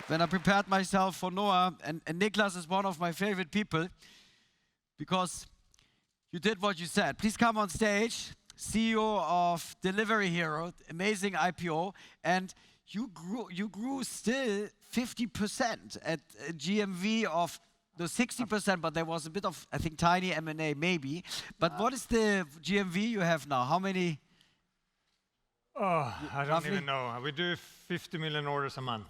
when I prepared myself for NOAH, and Niklas is one of my favorite people because you did what you said. Please come on stage, CEO of Delivery Hero, amazing IPO, and you grew still 50% at a GMV of the 60%, but there was a bit of, I think, tiny M&A maybe. But what is the GMV you have now? How many? Oh, I don't even know. We do 50 million orders a month.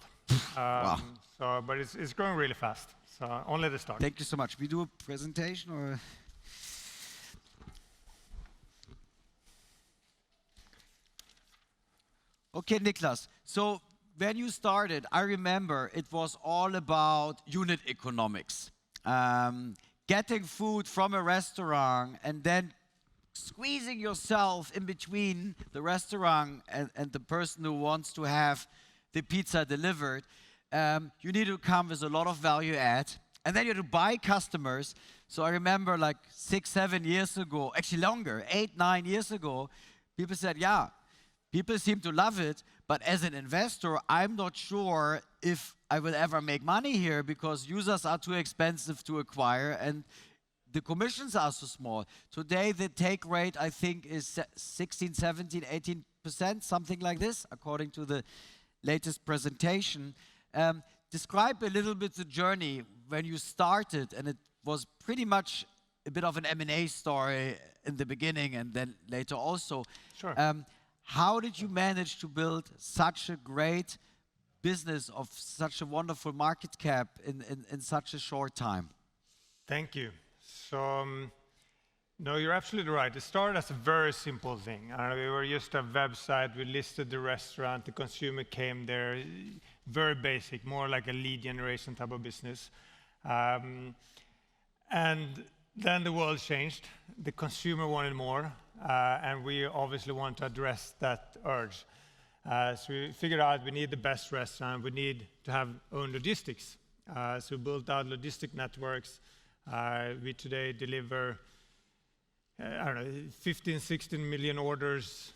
Wow. But it's growing really fast. So only the start. Thank you so much. We do a presentation or? Okay, Niklas. So when you started, I remember it was all about unit economics. Getting food from a restaurant and then squeezing yourself in between the restaurant and the person who wants to have the pizza delivered. You need to come with a lot of value add. And then you have to buy customers. So I remember like 6, 7 years ago, actually longer, 8, 9 years ago, people said, yeah, people seem to love it, but as an investor, I'm not sure if I will ever make money here because users are too expensive to acquire and the commissions are so small. Today, the take rate, I think, is 16, 17, 18%, something like this, according to the latest presentation. Describe a little bit the journey when you started, and it was pretty much a bit of an M&A story in the beginning and then later also. Sure. How did you manage to build such a great business of such a wonderful market cap in such a short time? Thank you. So, no, you're absolutely right. It started as a very simple thing. We were just a website, we listed the restaurant, the consumer came there, very basic, more like a lead generation type of business. And then the world changed. The consumer wanted more, and we obviously want to address that urge. So we figured out we need the best restaurant, we need to have own logistics. So we built out logistic networks. We today deliver, I don't know, 15, 16 million orders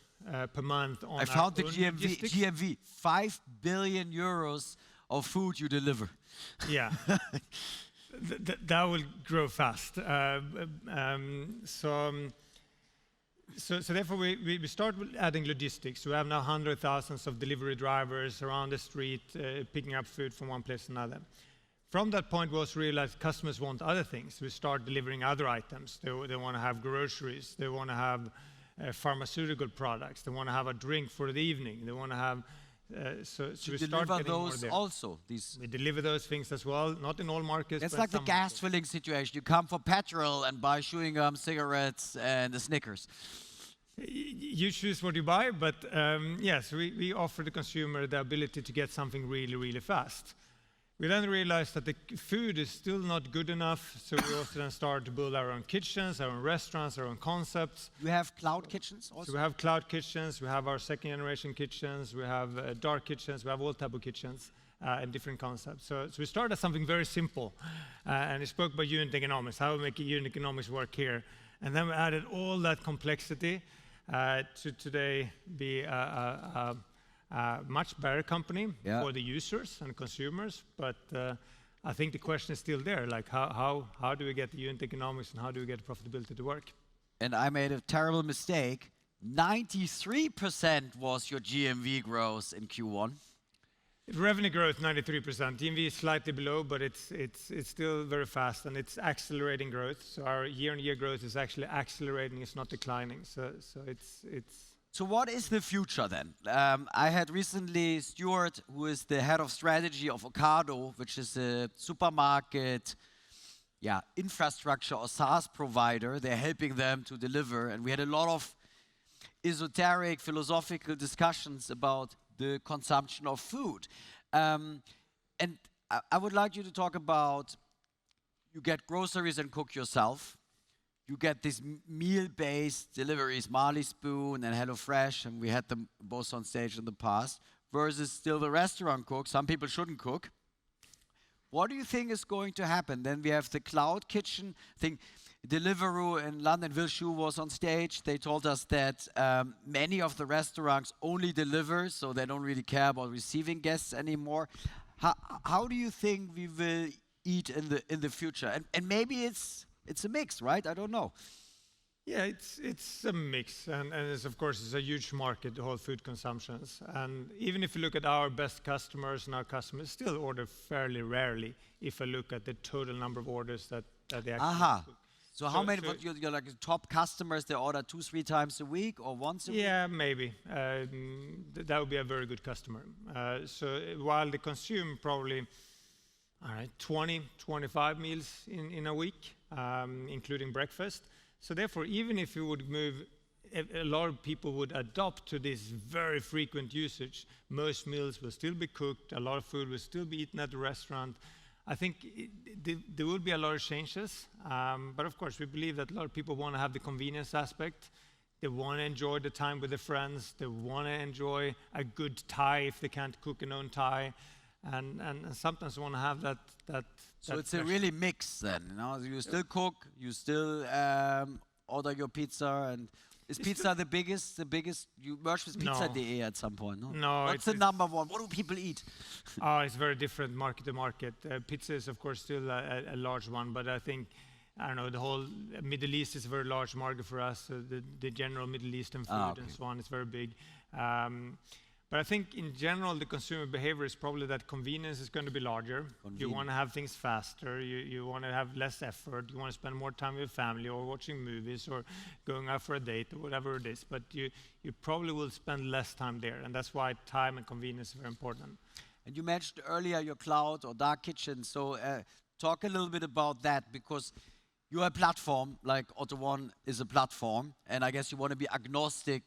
per month on I found the logistics. GMV, 5 billion euros of food you deliver. Yeah. That will grow fast. So therefore, we start with adding logistics. We have now hundreds of thousands of delivery drivers around the street picking up food from one place to another. From that point, we also realized customers want other things. We start delivering other items. They want to have groceries. They want to have pharmaceutical products. They want to have a drink for the evening. They want to have. So we start getting more there. Also, we deliver those things as well, not in all markets. It's but like the gas filling situation. You come for petrol and buy chewing gum, cigarettes, and the Snickers. You choose what you buy, but yes, we offer the consumer the ability to get something really, really fast. We then realized that the food is still not good enough, so we also then started to build our own kitchens, our own restaurants, our own concepts. You have cloud kitchens also? So we have cloud kitchens, we have our second generation kitchens, we have dark kitchens, we have all type of kitchens and different concepts. So we started as something very simple, and we spoke about unit economics, how we make unit economics work here. And then we added all that complexity to today be a much better company for the users and consumers, but I think the question is still there, like how do we get the unit economics and how do we get profitability to work? And I made a terrible mistake. 93% was your GMV growth in Q1. Revenue growth 93%. GMV is slightly below, but it's still very fast and it's accelerating growth. So our year-on-year growth is actually accelerating; it's not declining. So it's. So what is the future then? I had recently Stuart, who is the head of strategy of Ocado, which is a supermarket infrastructure or SaaS provider. They're helping them to deliver. And we had a lot of esoteric, philosophical discussions about the consumption of food. And I would like you to talk about, you get groceries and cook yourself. You get these meal-based deliveries, Marley Spoon and HelloFresh, and we had them both on stage in the past, versus still the restaurant cook. Some people shouldn't cook. What do you think is going to happen? Then we have the cloud kitchen. I think Deliveroo in London, Will Shu was on stage. They told us that many of the restaurants only deliver, so they don't really care about receiving guests anymore. How do you think we will eat in the future? And maybe it's a mix, right? I don't know. Yeah, it's a mix, and it's, of course, it's a huge market, the whole food consumptions. And even if you look at our best customers, and our customers still order fairly rarely, if I look at the total number of orders that they actually Aha. cook. So how many? What your like top customers? They order 2-3 times a week or once a week? Yeah, maybe. That would be a very good customer. So while they consume probably, all right, 20, 25 meals in a week, including breakfast. So therefore, even if you would move, a lot of people would adopt to this very frequent usage. Most meals will still be cooked. A lot of food will still be eaten at the restaurant. I think there will be a lot of changes. But of course, we believe that a lot of people want to have the convenience aspect. They want to enjoy the time with their friends. They want to enjoy a good Thai if they can't cook an own Thai. And sometimes want to have that. So it's a really mix then, you know? You still cook, you still order your pizza, and is pizza the biggest? You merged with Pizza.de at some point, no? No. What's the number one? What do people eat? It's very different market to market. Pizza is, of course, still a large one, but I think, I don't know, the whole Middle East is a very large market for us. The general Middle Eastern food and so on is very big. But I think in general, the consumer behavior is probably that convenience is going to be larger. You want to have things faster. You want to have less effort. You want to spend more time with family or watching movies or going out for a date or whatever it is. But you probably will spend less time there. And that's why time and convenience are very important. And you mentioned earlier your cloud or dark kitchen. So talk a little bit about that, because you're a platform, like AutoOne is a platform. And I guess you want to be agnostic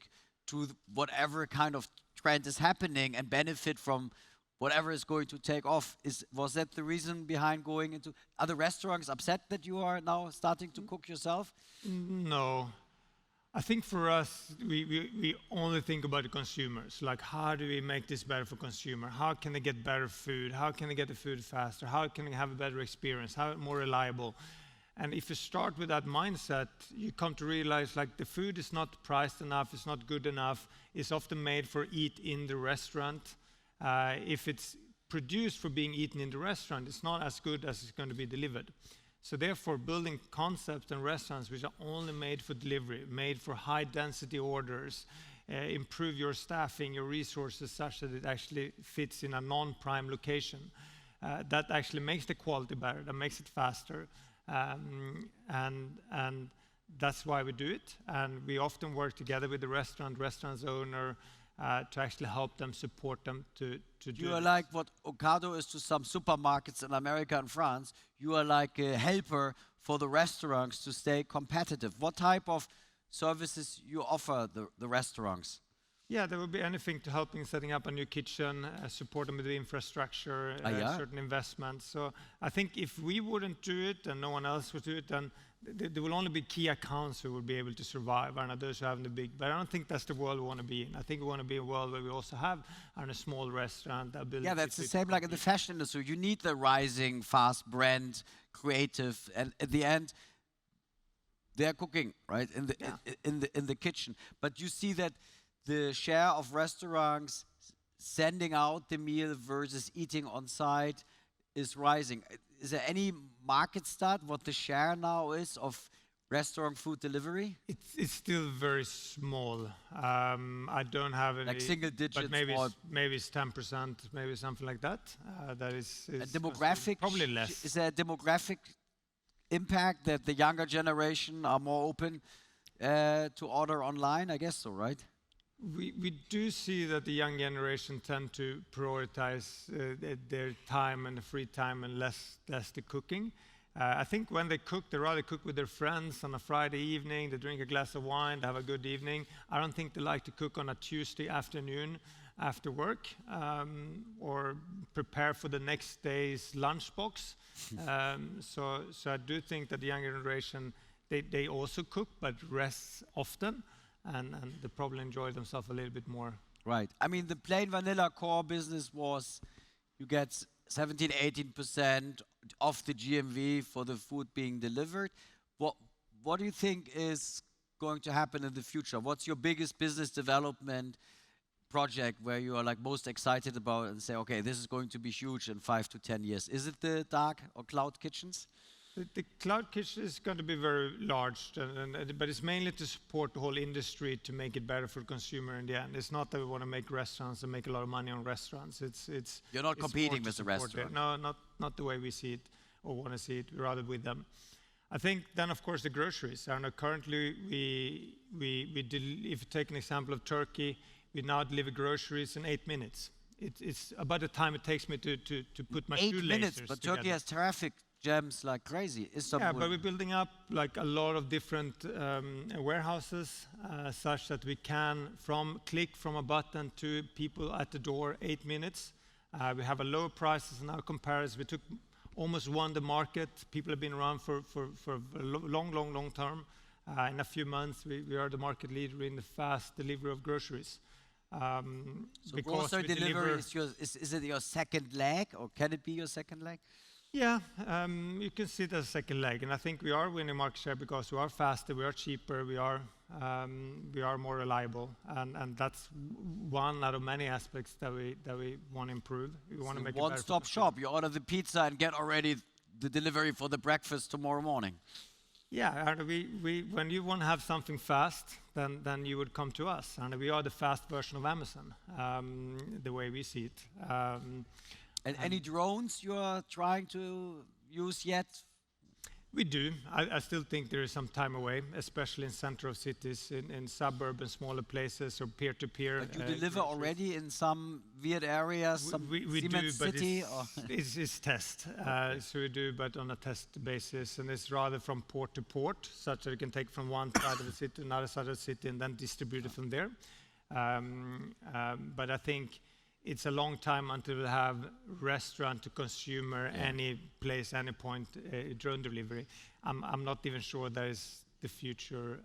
to whatever kind of trend is happening and benefit from whatever is going to take off. Was that the reason behind going into? Are the restaurants upset that you are now starting to cook yourself? No. I think for us, we only think about the consumers. Like, how do we make this better for consumer? How can they get better food? How can they get the food faster? How can they have a better experience? How more reliable? And if you start with that mindset, you come to realize like the food is not priced enough, it's not good enough, it's often made for eat in the restaurant. If it's produced for being eaten in the restaurant, it's not as good as it's going to be delivered. So therefore, building concepts and restaurants which are only made for delivery, made for high density orders, improve your staffing, your resources such that it actually fits in a non-prime location. That actually makes the quality better, that makes it faster. And that's why we do it. And we often work together with the restaurant's owner to actually help them, support them to do You are this. like what Ocado is to some supermarkets in America and France. You are like a helper for the restaurants to stay competitive. What type of services you offer the restaurants? Yeah, there will be anything to help in setting up a new kitchen, support them with the infrastructure, certain investments. So I think if we wouldn't do it and no one else would do it, then there will only be key accounts who will be able to survive, and those who have the big. But I don't think that's the world we want to be in. I think we want to be a world where we also have a small restaurant. Yeah, that's the same like in the fashion industry. You need the rising, fast brand, creative, and at the end, they're cooking, right, in the kitchen. But you see that the share of restaurants sending out the meal versus eating on site is rising. Is there any market stat what the share now is of restaurant food delivery? It's still very small. I don't have any. Like single digits, but maybe it's 10%, maybe something like that. That is a demographic. Probably less. Is there a demographic impact that the younger generation are more open to order online? I guess so, right? We do see that the young generation tend to prioritize their time and the free time and less the cooking. I think when they cook, they rather cook with their friends on a Friday evening. They drink a glass of wine, they have a good evening. I don't think they like to cook on a Tuesday afternoon after work or prepare for the next day's lunchbox. So I do think that the younger generation, they also cook, but rests often. And they probably enjoy themselves a little bit more. Right. I mean, the plain vanilla core business was you get 17-18% of the GMV for the food being delivered. What do you think is going to happen in the future? What's your biggest business development project where you are like most excited about and say, okay, this is going to be huge in 5 to 10 years? Is it the dark or cloud kitchens? The cloud kitchen is going to be very large, but it's mainly to support the whole industry to make it better for the consumer in the end. It's not that we want to make restaurants and make a lot of money on restaurants. You're not competing with the restaurant. No, not the way we see it or want to see it, rather with them. I think then, of course, the groceries. I know currently if you take an example of Turkey, we now deliver groceries in 8 minutes. It's about the time it takes me to put my 8 shoelaces minutes, but together. Turkey has traffic jams like crazy. Yeah, but we're building up like a lot of different warehouses such that we can from a button to people at the door 8 minutes. We have a lower prices in our comparison. We took almost won the market. People have been around for a long term. In a few months, we are the market leader in the fast delivery of groceries. So grocery delivery is it your second leg, or can it be your second leg? Yeah, you can see it as a second leg, and I think we are winning market share because we are faster, we are cheaper, we are more reliable, and that's one out of many aspects that we want to improve. We want to make it one-stop shop. You order the pizza and get already the delivery for the breakfast tomorrow morning. Yeah, and when you want to have something fast, then you would come to us, and we are the fast version of Amazon, the way we see it. And any drones you are trying to use yet? We do. I still think there is some time away, especially in center of cities, in suburban, smaller places, or peer-to-peer. But you deliver already in some weird areas, some we Siemens do, but city? It's test. So we do, but on a test basis, and it's rather from port to port, such that we can take from one side of the city to another side of the city and then distribute it from there. But I think it's a long time until we have restaurant to consumer, any place, any point, drone delivery. I'm not even sure that is the future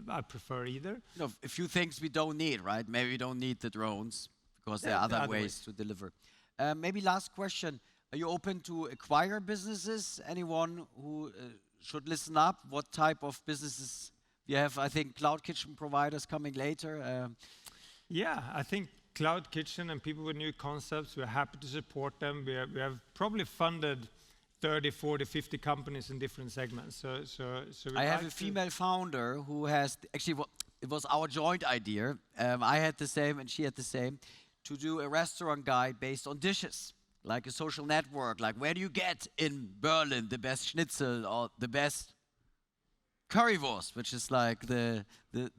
I prefer either. No, a few things we don't need, right? Maybe we don't need the drones because there are other ways to deliver. Maybe last question. Are you open to acquire businesses? Anyone who should listen up? What type of businesses you have? I think cloud kitchen providers coming later. Yeah, I think cloud kitchen and people with new concepts, we're happy to support them. We have probably funded 30, 40, 50 companies in different segments. So I have a female founder who has, actually it was our joint idea. I had the same and she had the same, to do a restaurant guide based on dishes, like a social network, like where do you get in Berlin the best schnitzel or the best currywurst, which is like the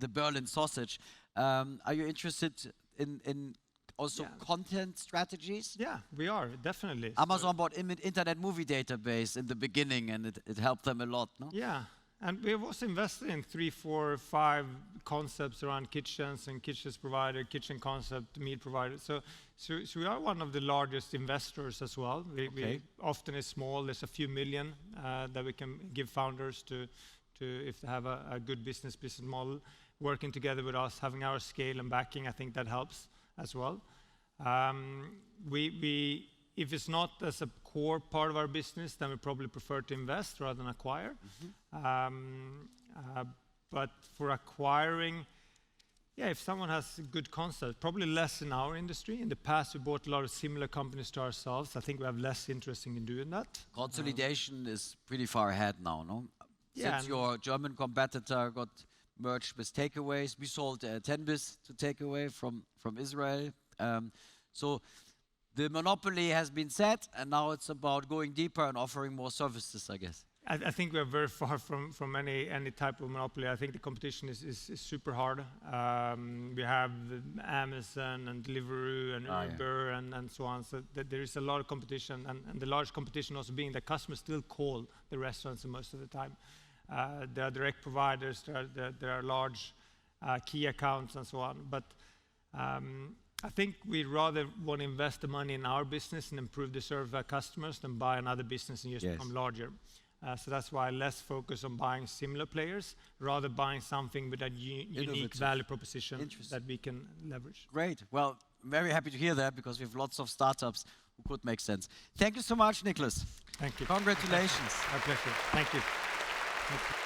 Berlin sausage. Are you interested in also content strategies? Yeah, we are, definitely. Amazon bought Internet Movie Database in the beginning, and it helped them a lot, no? Yeah, and we have also invested in 3, 4, 5 concepts around kitchens and kitchens provider, kitchen concept, meal provider. So we are one of the largest investors as well. We often is small. There's a few million that we can give founders to if they have a good business model. Working together with us, having our scale and backing, I think that helps as well. If it's not as a core part of our business, then we probably prefer to invest rather than acquire. But for acquiring, if someone has a good concept, probably less in our industry. In the past, we bought a lot of similar companies to ourselves. I think we have less interest in doing that. Consolidation is pretty far ahead now, no? Yeah, since your German competitor got merged with takeaways. We sold 10bis to takeaway from Israel. So the monopoly has been set, and now it's about going deeper and offering more services, I guess. I think we are very far from any type of monopoly. I think the competition is super hard. We have Amazon and Deliveroo and Uber and so on. So there is a lot of competition, and the large competition also being that customers still call the restaurants most of the time. There are direct providers, there are large key accounts and so on. But I think we rather want to invest the money in our business and improve the service of our customers than buy another business and just become larger. So that's why less focus on buying similar players, rather buying something with a unique value proposition that we can leverage. Great. Well, I'm very happy to hear that because we have lots of startups who could make sense. Thank you so much, Niklas. Thank you. Congratulations. My pleasure. Thank you. Thank you.